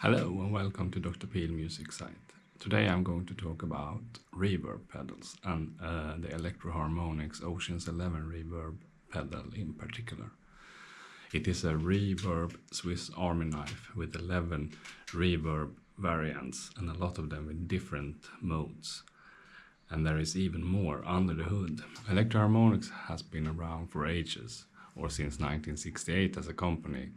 Hello and welcome to Drpeel music site. Today I'm going to talk about reverb pedals and the EHX Oceans 11 reverb pedal in particular. It is a reverb Swiss Army knife with 11 reverb variants and a lot of them in different modes. And there is even more under the hood. EHX has been around for ages, or since 1968 as a company,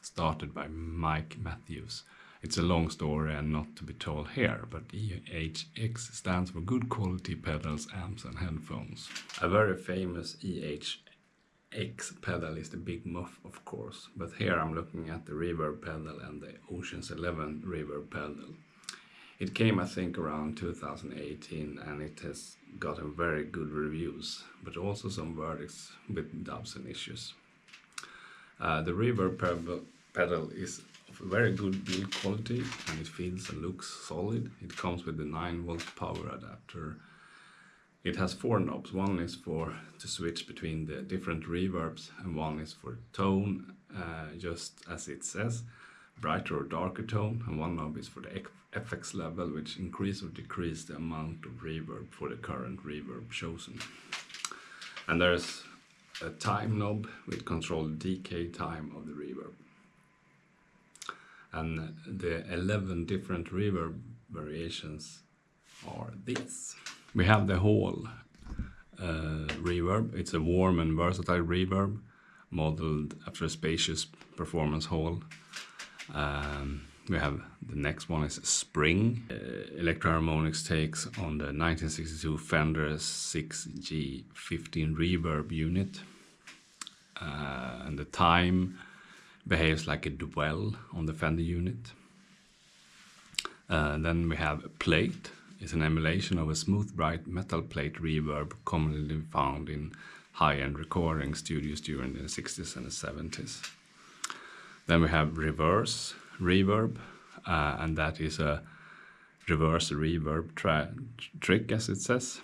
started by Mike Matthews. It's a long story and not to be told here, but EHX stands for Good Quality Pedals, Amps and Headphones. A very famous EHX pedal is the Big Muff, of course, but here I'm looking at the Reverb Pedal and the Oceans 11 Reverb Pedal. It came, I think, around 2018 and it has gotten very good reviews, but also some verdicts with dubs and issues. The Reverb pedal is of very good build quality and it feels and looks solid. It comes with the 9-volt power adapter. It has 4 knobs. One is to switch between the different reverbs and one is for tone, just as it says, brighter or darker tone, and one knob is for the FX level, which increase or decrease the amount of reverb for the current reverb chosen. And there's a time knob which controls the decay time of the reverb. And the 11 different reverb variations are these. We have the Hall reverb. It's a warm and versatile reverb modeled after a spacious performance hall. We have the next one is Spring. EHX takes on the 1962 Fender 6G15 reverb unit. And the time behaves like a dwell on the Fender unit. Then we have Plate. It's an emulation of a smooth, bright metal plate reverb commonly found in high-end recording studios during the 60s and the 70s. Then we have Reverse Reverb, and that is a reverse reverb trick, as it says.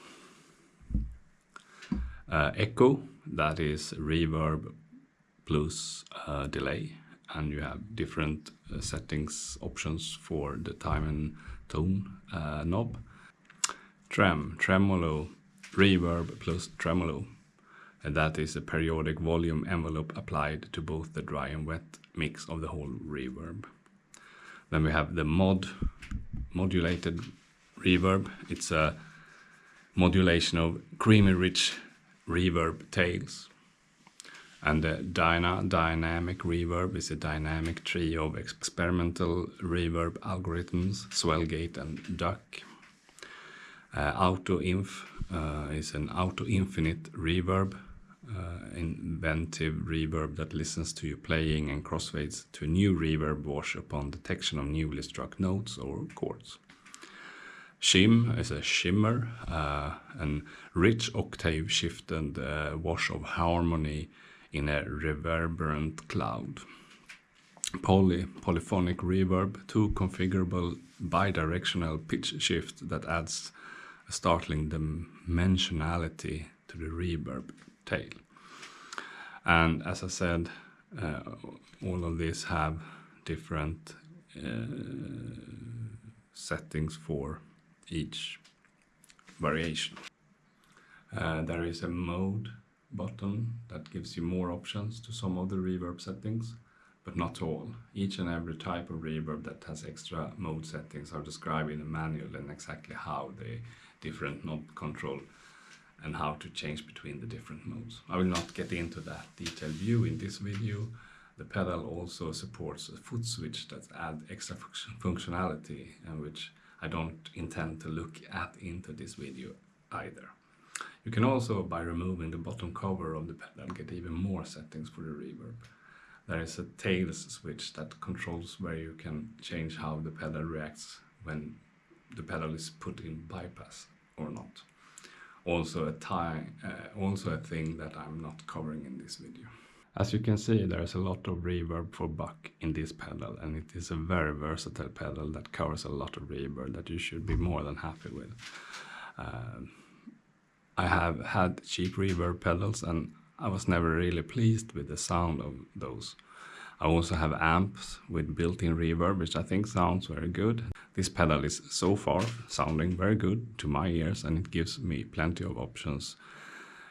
Echo, that is reverb plus delay, and you have different settings options for the time and tone knob. Tremolo, reverb plus tremolo, and that is a periodic volume envelope applied to both the dry and wet mix of the whole reverb. Then we have the modulated reverb. It's a modulation of creamy rich reverb tails. And the dynamic reverb is a dynamic tree of experimental reverb algorithms, swell gate and duck. Auto-inf is an auto-infinite reverb, inventive reverb that listens to you playing and crossfades to a new reverb wash upon detection of newly struck notes or chords. Shim is a shimmer, an rich octave shifted wash of harmony in a reverberant cloud. Polyphonic reverb, 2 configurable bidirectional pitch shift that adds a startling dimensionality to the reverb tail. And as I said, all of these have different settings for each variation. There is a mode button that gives you more options to some of the reverb settings, but not all. Each and every type of reverb that has extra mode settings are described in the manual and exactly how the different knob control and how to change between the different modes. I will not get into that detailed view in this video. The pedal also supports a foot switch that adds extra functionality, and which I don't intend to look at into this video either. You can also, by removing the bottom cover of the pedal, get even more settings for the reverb. There is a tails switch that controls where you can change how the pedal reacts when the pedal is put in bypass or not. Also a thing that I'm not covering in this video. As you can see, there is a lot of reverb for buck in this pedal, and it is a very versatile pedal that covers a lot of reverb that you should be more than happy with. I have had cheap reverb pedals and I was never really pleased with the sound of those. I also have amps with built-in reverb, which I think sounds very good. This pedal is so far sounding very good to my ears, and it gives me plenty of options.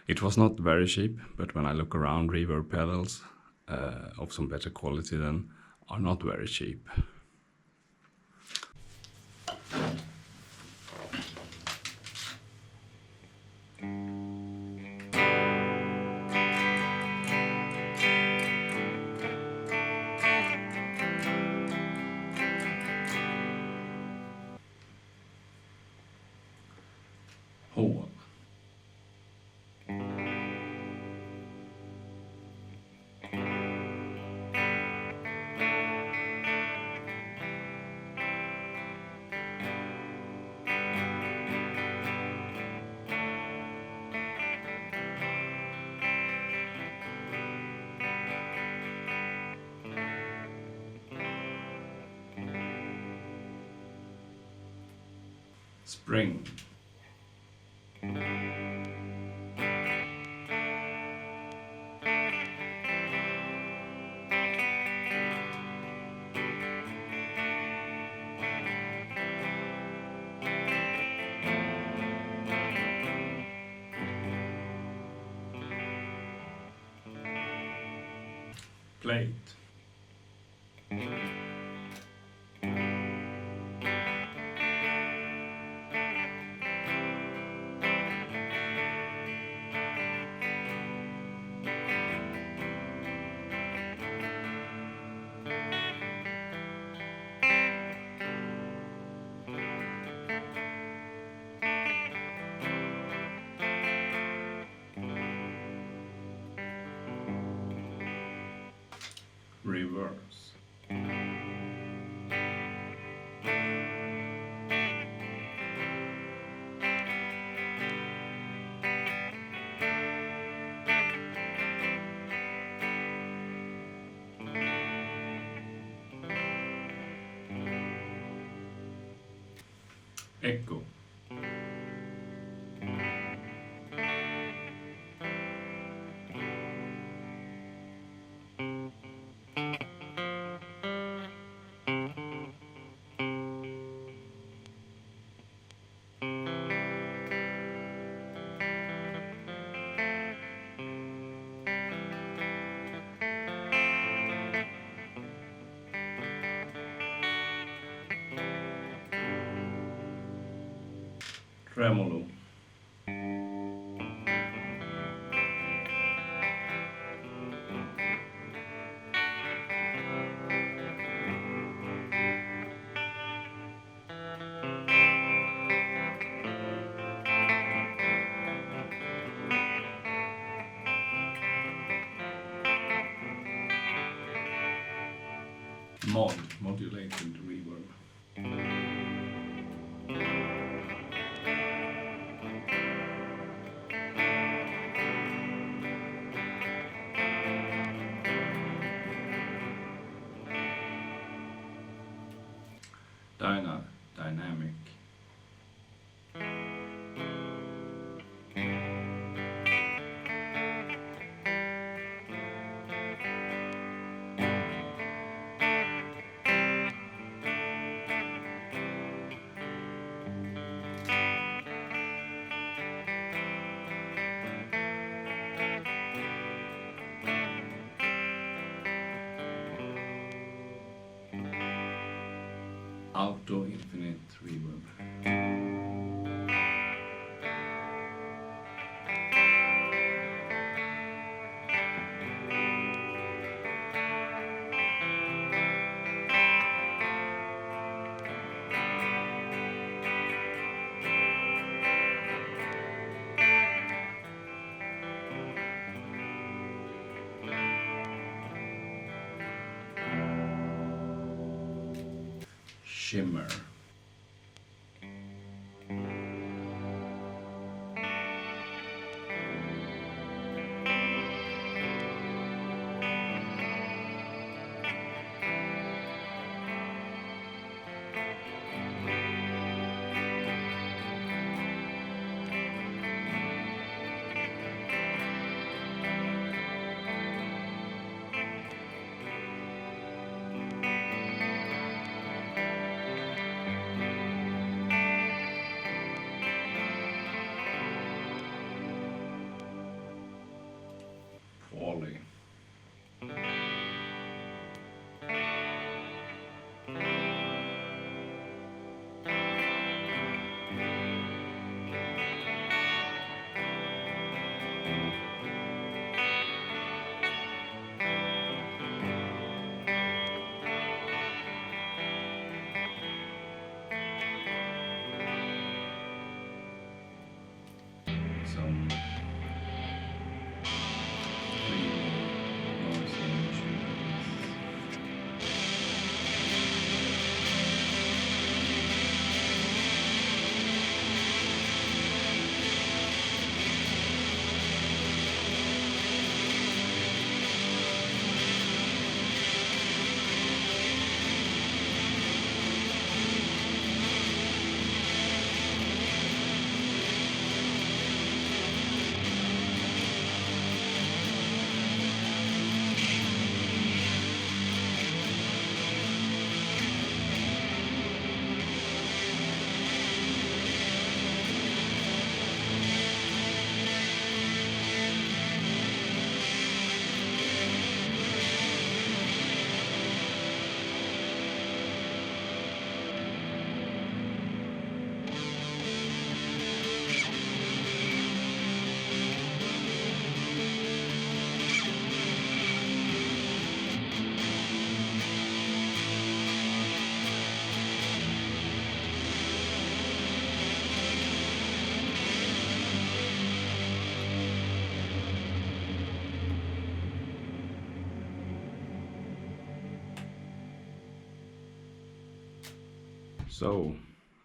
It was not very cheap, but when I look around, reverb pedals of some better quality then are not very cheap. Hål. Spring. Plate. Reverse. Echo. Tremolo. Modulated reverb. Dynamic. Auto infinite reverb. Shimmer. Some So,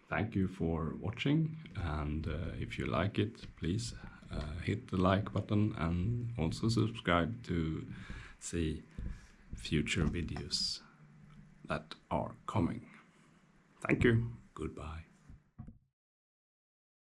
thank you for watching, and if you like it, please hit the like button and also subscribe to see future videos that are coming. Thank you. Goodbye.